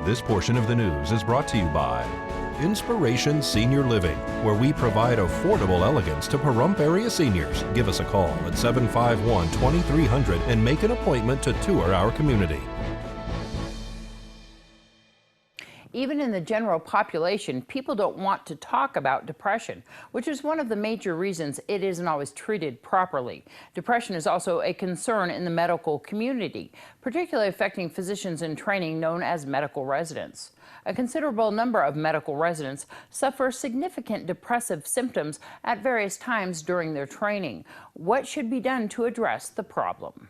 This portion of the news is brought to you by Inspiration Senior Living, where we provide affordable elegance to Pahrump area seniors. Give us a call at 751-2300 and make an appointment to tour our community. Even in the general population, people don't want to talk about depression, which is one of the major reasons it isn't always treated properly. Depression is also a concern in the medical community, particularly affecting physicians in training known as medical residents. A considerable number of medical residents suffer significant depressive symptoms at various times during their training. What should be done to address the problem?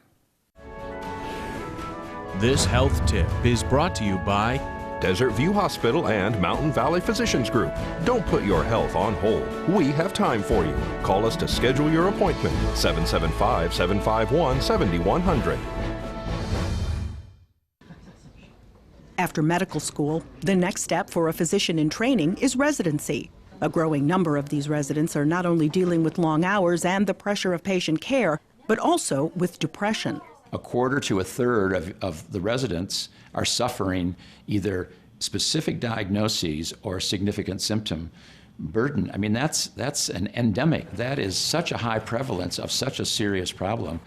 This health tip is brought to you by Desert View Hospital and Mountain Valley Physicians Group. Don't put your health on hold. We have time for you. Call us to schedule your appointment. 775-751-7100. After medical school, the next step for a physician in training is residency. A growing number of these residents are not only dealing with long hours and the pressure of patient care, but also with depression. A quarter to a third of the residents are suffering either specific diagnoses or significant symptom burden. I mean, that's an endemic. That is such a high prevalence of such a serious problem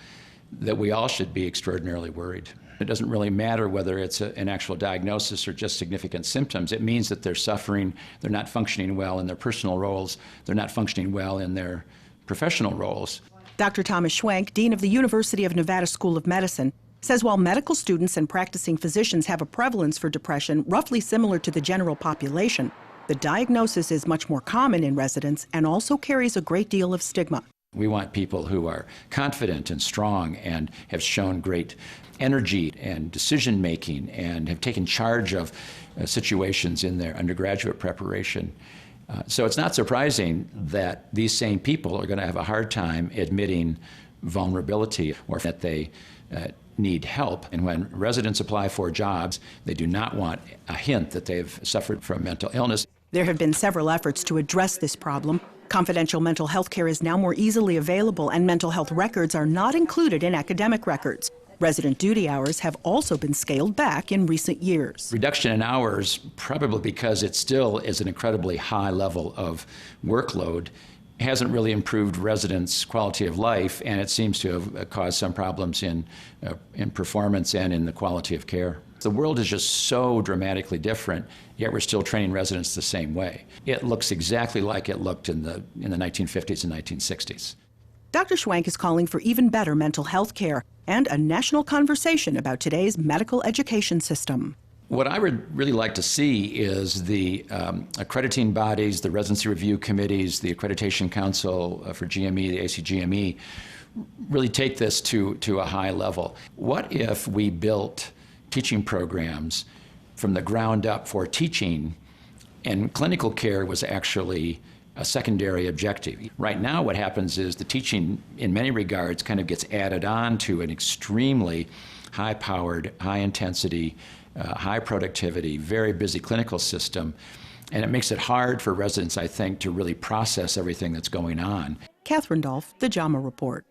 that we all should be extraordinarily worried. It doesn't really matter whether it's an actual diagnosis or just significant symptoms. It means that they're suffering, they're not functioning well in their personal roles, they're not functioning well in their professional roles. Dr. Thomas Schwenk, Dean of the University of Nevada School of Medicine, says while medical students and practicing physicians have a prevalence for depression roughly similar to the general population, the diagnosis is much more common in residents and also carries a great deal of stigma. We want people who are confident and strong and have shown great energy and decision making and have taken charge of situations in their undergraduate preparation. So it's not surprising that these same people are going to have a hard time admitting vulnerability or that they need help. And when residents apply for jobs, they do not want a hint that they've suffered from mental illness. There have been several efforts to address this problem. Confidential mental health care is now more easily available, and mental health records are not included in academic records. Resident duty hours have also been scaled back in recent years. Reduction in hours, probably because it still is an incredibly high level of workload, hasn't really improved residents' quality of life, and it seems to have caused some problems in performance and in the quality of care. The world is just so dramatically different, yet we're still training residents the same way. It looks exactly like it looked in the 1950s and 1960s. Dr. Schwenk is calling for even better mental health care and a national conversation about today's medical education system. What I would really like to see is the accrediting bodies, the residency review committees, the Accreditation Council for GME, the ACGME, really take this to a high level. What if we built teaching programs from the ground up for teaching, and clinical care was actually a secondary objective? Right now what happens is the teaching in many regards kind of gets added on to an extremely high-powered, high-intensity, high productivity, very busy clinical system, and it makes it hard for residents, I think, to really process everything that's going on. Catherine Dolf, The JAMA Report.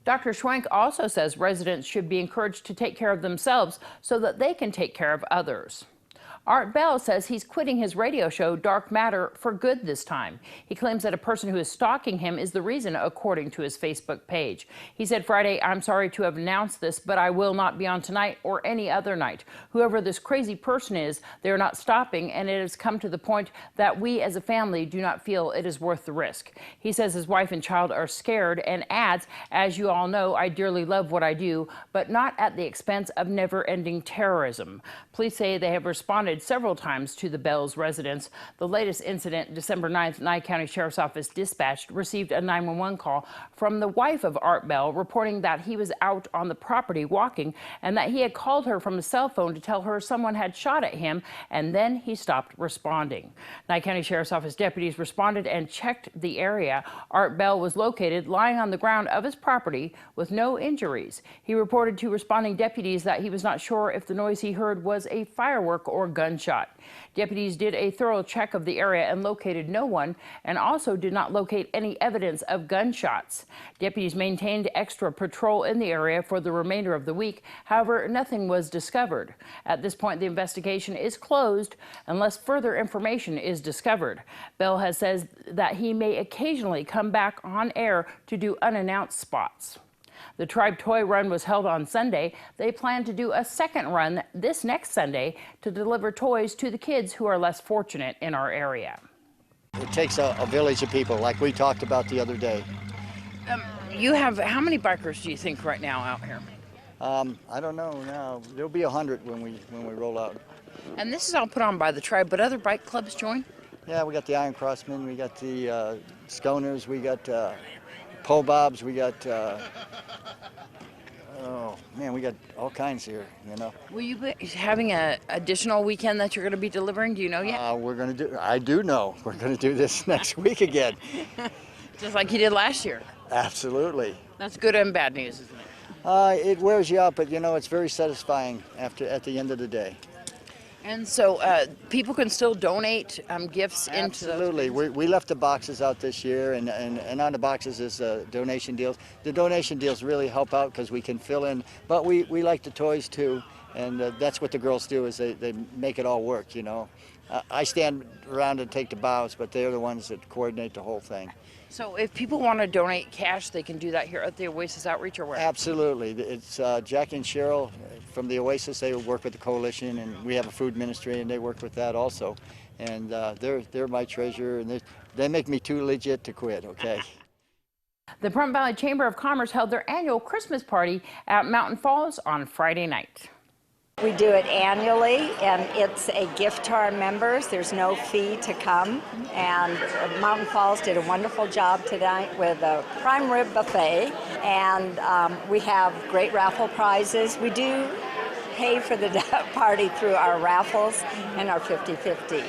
Dr. Schwenk also says residents should be encouraged to take care of themselves so that they can take care of others. Art Bell says he's quitting his radio show, Dark Matter, for good this time. He claims that a person who is stalking him is the reason, according to his Facebook page. He said Friday, "I'm sorry to have announced this, but I will not be on tonight or any other night. Whoever this crazy person is, they're not stopping, and it has come to the point that we as a family do not feel it is worth the risk." He says his wife and child are scared and adds, "As you all know, I dearly love what I do, but not at the expense of never-ending terrorism." Police say they have responded several times to the Bell's residence. The latest incident, December 9th, Nye County Sheriff's Office dispatched received a 911 call from the wife of Art Bell reporting that he was out on the property walking and that he had called her from a cell phone to tell her someone had shot at him, and then he stopped responding. Nye County Sheriff's Office deputies responded and checked the area. Art Bell was located lying on the ground of his property with no injuries. He reported to responding deputies that he was not sure if the noise he heard was a firework or gun gunshot. Deputies did a thorough check of the area and located no one, and also did not locate any evidence of gunshots. Deputies maintained extra patrol in the area for the remainder of the week. However, nothing was discovered. At this point, the investigation is closed unless further information is discovered. Bell has said that he may occasionally come back on air to do unannounced spots. The Tribe Toy Run was held on Sunday. They plan to do a second run this next Sunday to deliver toys to the kids who are less fortunate in our area. It takes a village of people, like we talked about the other day. You have, how many bikers do you think right now out here? I don't know now. There'll be 100 when we roll out. And this is all put on by the tribe, but other bike clubs join? Yeah, we got the Iron Crossmen, we got the Sconers, we got Pole Bobs, we got oh man, we got all kinds here, you know. Will you be having an additional weekend that you're going to be delivering? Do you know yet? I do know. We're going to do this next week again. Just like you did last year. Absolutely. That's good and bad news, isn't it? It wears you out, but you know, it's very satisfying at the end of the day. And so people can still donate gifts into those. Absolutely. We left the boxes out this year, and on the boxes is donation deals. The donation deals really help out because we can fill in, but we like the toys too, and that's what the girls do, is they make it all work, you know. I stand around and take the bows, but they're the ones that coordinate the whole thing. So if people want to donate cash, they can do that here at the Oasis Outreach or where? Absolutely. It's Jackie and Cheryl from the Oasis. They work with the coalition, and we have a food ministry, and they work with that also. And they're my treasure, and they make me too legit to quit, okay? The Pahrump Valley Chamber of Commerce held their annual Christmas party at Mountain Falls on Friday night. We do it annually, and it's a gift to our members. There's no fee to come, and Mountain Falls did a wonderful job tonight with a prime rib buffet, and we have great raffle prizes. We do pay for the party through our raffles and our 50-50.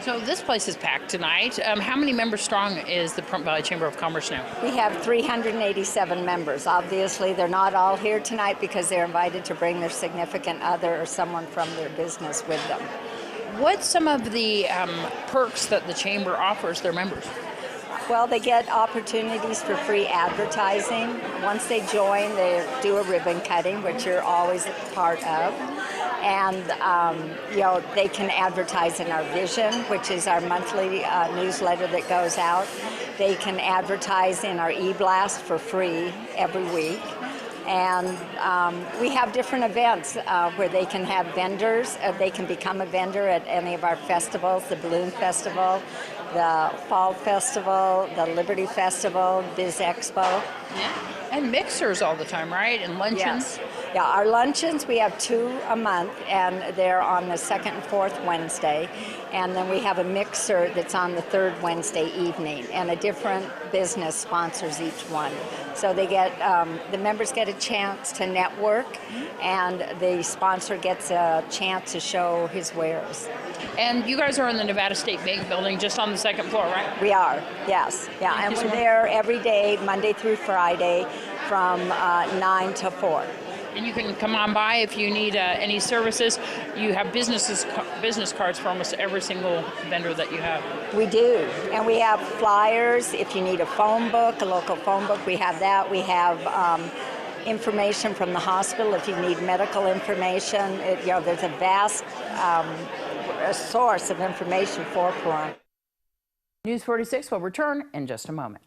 So this place is packed tonight. How many members strong is the Pahrump Valley Chamber of Commerce now? We have 387 members. Obviously, they're not all here tonight because they're invited to bring their significant other or someone from their business with them. What's some of the perks that the Chamber offers their members? Well, they get opportunities for free advertising. Once they join, they do a ribbon cutting, which you're always a part of. And you know, they can advertise in our Vision, which is our monthly newsletter that goes out. They can advertise in our e-blast for free every week. And we have different events where they can have vendors. They can become a vendor at any of our festivals, the Balloon Festival, the Fall Festival, the Liberty Festival, Biz Expo. Yeah. And mixers all the time, right? And luncheons? Yes. Yeah, our luncheons, we have 2 a month, and they're on the 2nd and 4th Wednesday. And then we have a mixer that's on the 3rd Wednesday evening, and a different business sponsors each one. So they get, the members get a chance to network, and the sponsor gets a chance to show his wares. And you guys are in the Nevada State Bank building, just on the 2nd floor, right? We are, yes. Yeah, and we're there every day, Monday through Friday, from 9 to 4. And you can come on by if you need any services. You have business cards for almost every single vendor that you have. We do, and we have flyers. If you need a phone book, a local phone book, we have that. We have information from the hospital if you need medical information. You know, there's a vast source of information for Pahrump. News 46 will return in just a moment.